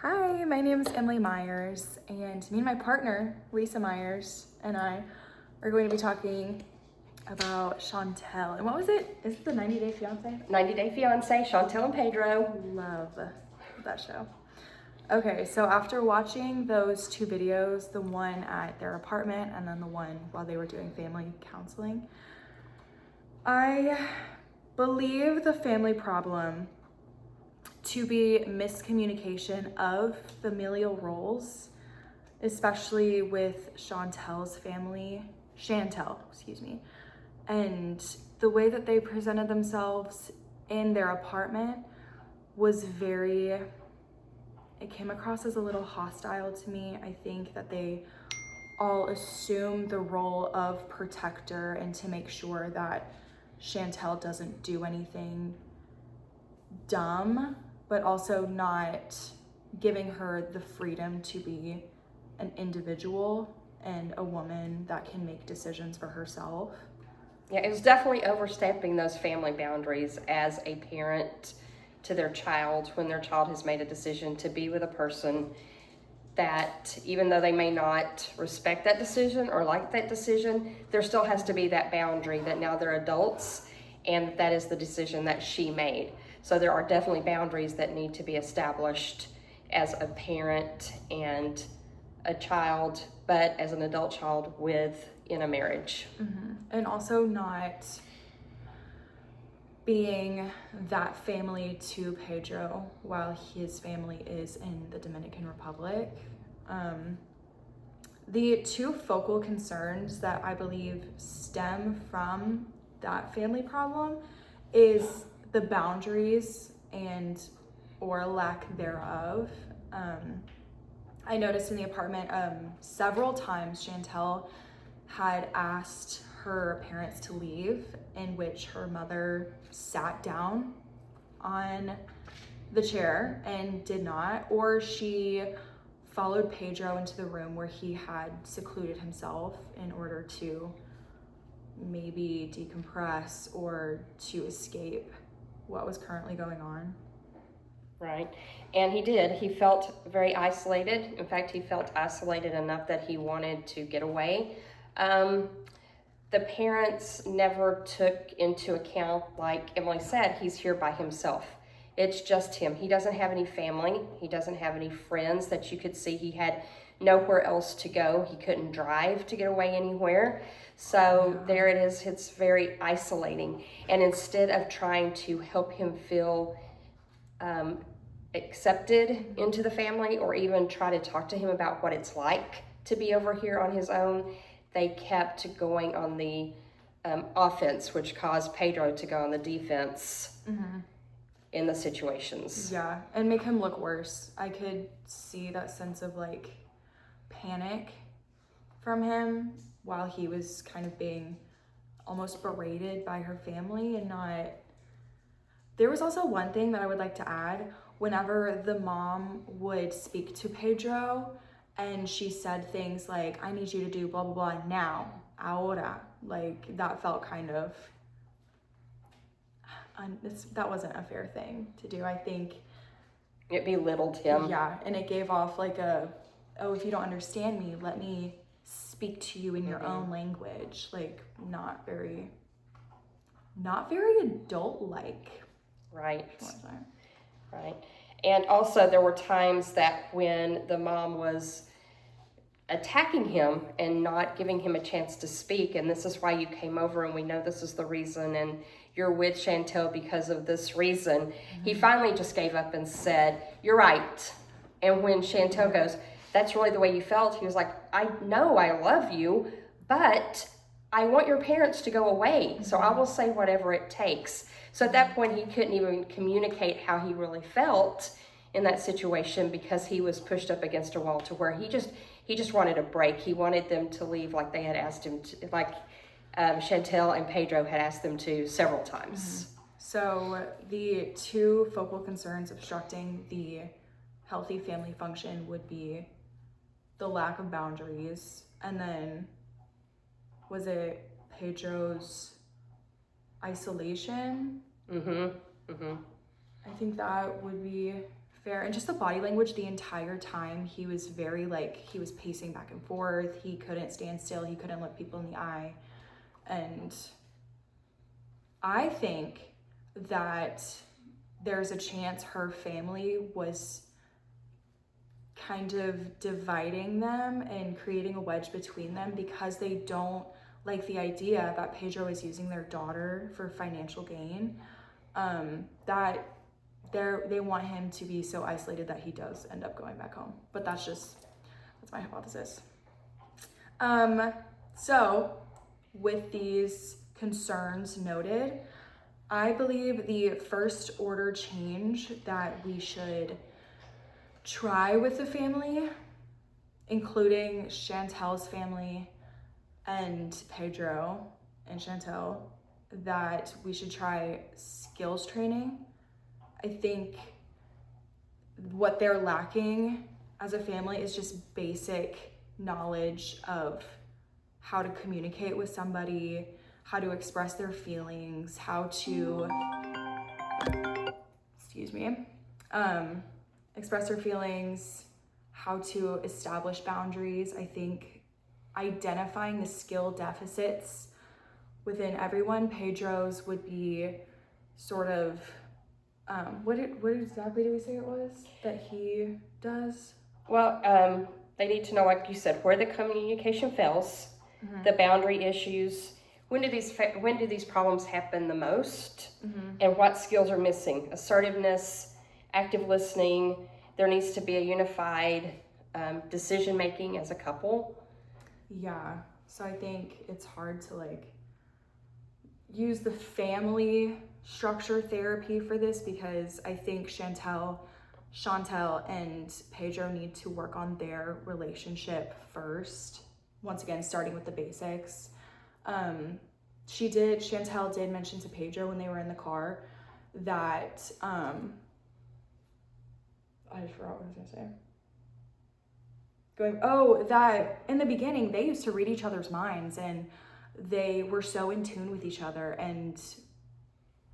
Hi, my name is Emily Myers, and me and my partner, Lisa Myers, and I are going to be talking about Chantel. And what was it? Is it the 90 Day Fiance? 90 Day Fiance, Chantel and Pedro. Love that show. Okay, so after watching those two videos, the one at their apartment and then the one while they were doing family counseling, I believe the family problem to be miscommunication of familial roles, especially with Chantel, excuse me, and the way that they presented themselves in their apartment was it came across as a little hostile to me. I think that they all assume the role of protector and to make sure that Chantel doesn't do anything dumb, but also not giving her the freedom to be an individual and a woman that can make decisions for herself. Yeah, it was definitely overstepping those family boundaries as a parent to their child when their child has made a decision to be with a person that, even though they may not respect that decision or like that decision, there still has to be that boundary that now they're adults and that is the decision that she made. So there are definitely boundaries that need to be established as a parent and a child, but as an adult child in a marriage. Mm-hmm. And also not being that family to Pedro while his family is in the Dominican Republic. The two focal concerns that I believe stem from that family problem is the boundaries and or lack thereof. I noticed in the apartment several times Chantel had asked her parents to leave, in which her mother sat down on the chair and did not, or she followed Pedro into the room where he had secluded himself in order to maybe decompress or to escape what was currently going on. Right. And he did. He felt very isolated. In fact, he felt isolated enough that he wanted to get away. The parents never took into account, like Emily said, he's here by himself. It's just him. He doesn't have any family. He doesn't have any friends that you could see. He had nowhere else to go. He couldn't drive to get away anywhere. So there it is. It's very isolating. And instead of trying to help him feel accepted into the family or even try to talk to him about what it's like to be over here on his own, they kept going on the offense, which caused Pedro to go on the defense in the situations. Yeah, and make him look worse. I could see that sense of like panic from him while he was kind of being almost berated by her family and not. There was also one thing that I would like to add. Whenever the mom would speak to Pedro and she said things like, I need you to do blah, blah, blah now, ahora, like that felt kind of, that wasn't a fair thing to do. I think it belittled him. Yeah, and it gave off like oh, if you don't understand me, let me speak to you in your own language. Like not very adult-like. Right. Right. And also there were times that when the mom was attacking him and not giving him a chance to speak, and this is why you came over and we know this is the reason and you're with Chantel because of this reason, he finally just gave up and said, you're right. And when Chantel goes, that's really the way you felt, he was like, I know I love you, but I want your parents to go away, so I will say whatever it takes. So at that point, he couldn't even communicate how he really felt in that situation because he was pushed up against a wall to where he just wanted a break. He wanted them to leave like they had asked him to, like Chantel and Pedro had asked them to several times. So the two focal concerns obstructing the healthy family function would be the lack of boundaries, and then was it Pedro's isolation? I think that would be fair. And just the body language the entire time, he was very like, he was pacing back and forth. He couldn't stand still. He couldn't look people in the eye. And I think that there's a chance her family was kind of dividing them and creating a wedge between them because they don't like the idea that Pedro is using their daughter for financial gain, that they want him to be so isolated that he does end up going back home. But that's my hypothesis. So with these concerns noted, I believe the first order change that we should try with the family, including Chantel's family and Pedro and Chantel, that we should try skills training. I think what they're lacking as a family is just basic knowledge of how to communicate with somebody, how to express their feelings, how to, express their feelings, how to establish boundaries. I think identifying the skill deficits within everyone, Pedro's would be sort of, what exactly did we say it was that he does? Well, they need to know, like you said, where the communication fails, the boundary issues. When do these problems happen the most, and what skills are missing? Assertiveness, active listening. There needs to be a unified decision making as a couple. Yeah. So I think it's hard to like use the family structure therapy for this because I think Chantel and Pedro need to work on their relationship first. Once again, starting with the basics. Chantel did mention to Pedro when they were in the car that, I just forgot what I was gonna say. That in the beginning, they used to read each other's minds and they were so in tune with each other. And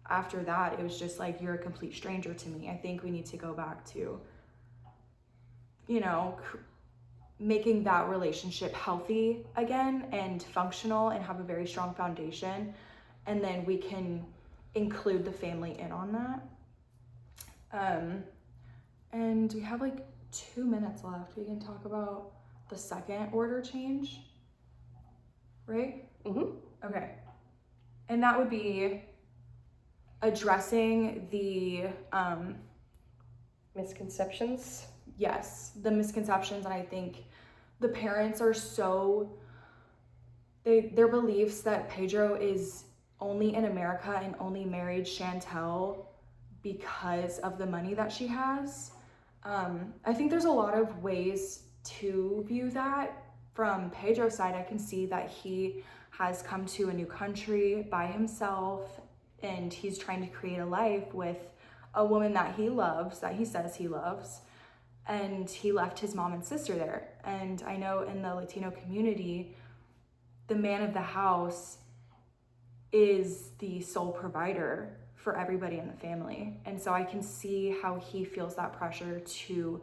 after that, it was just like, you're a complete stranger to me. I think we need to go back to, making that relationship healthy again and functional and have a very strong foundation. And then we can include the family in on that. And we have like 2 minutes left. We can talk about the second order change, right? Okay. And that would be addressing the misconceptions. Yes, the misconceptions. And I think the parents are their beliefs that Pedro is only in America and only married Chantel because of the money that she has. I think there's a lot of ways to view that. From Pedro's side, I can see that he has come to a new country by himself and he's trying to create a life with a woman that he loves, that he says he loves. And he left his mom and sister there. And I know in the Latino community, the man of the house is the sole provider for everybody in the family. And so I can see how he feels that pressure to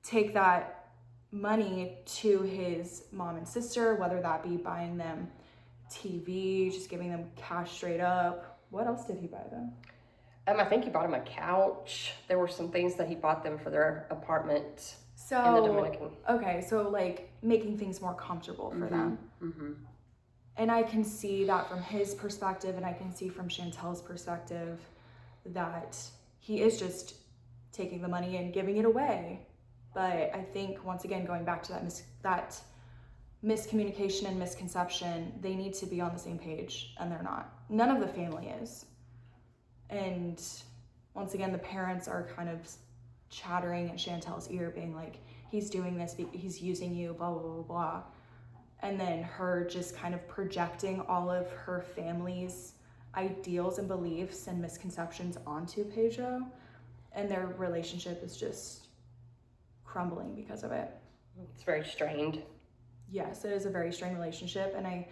take that money to his mom and sister, whether that be buying them TV, just giving them cash straight up. What else did he buy them? I think he bought him a couch. There were some things that he bought them for their apartment in the Dominican. Okay, so like making things more comfortable for them. And I can see that from his perspective, and I can see from Chantel's perspective that he is just taking the money and giving it away. But I think, once again, going back to that miscommunication and misconception, they need to be on the same page, and they're not. None of the family is. And once again, the parents are kind of chattering in Chantel's ear, being like, he's doing this, he's using you, blah, blah, blah, blah. And then her just kind of projecting all of her family's ideals and beliefs and misconceptions onto Pedro. And their relationship is just crumbling because of it. It's very strained. Yes, it is a very strained relationship. And I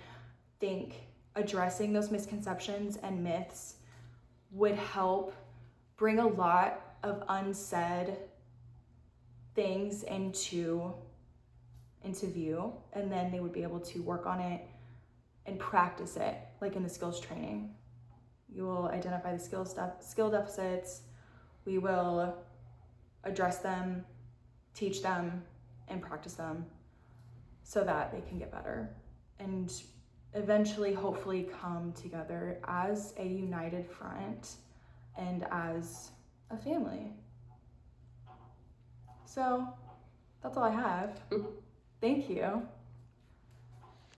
think addressing those misconceptions and myths would help bring a lot of unsaid things into view, and then they would be able to work on it and practice it, like in the skills training. You will identify the skill deficits, we will address them, teach them, and practice them so that they can get better and eventually hopefully come together as a united front and as a family. So that's all I have. Thank you.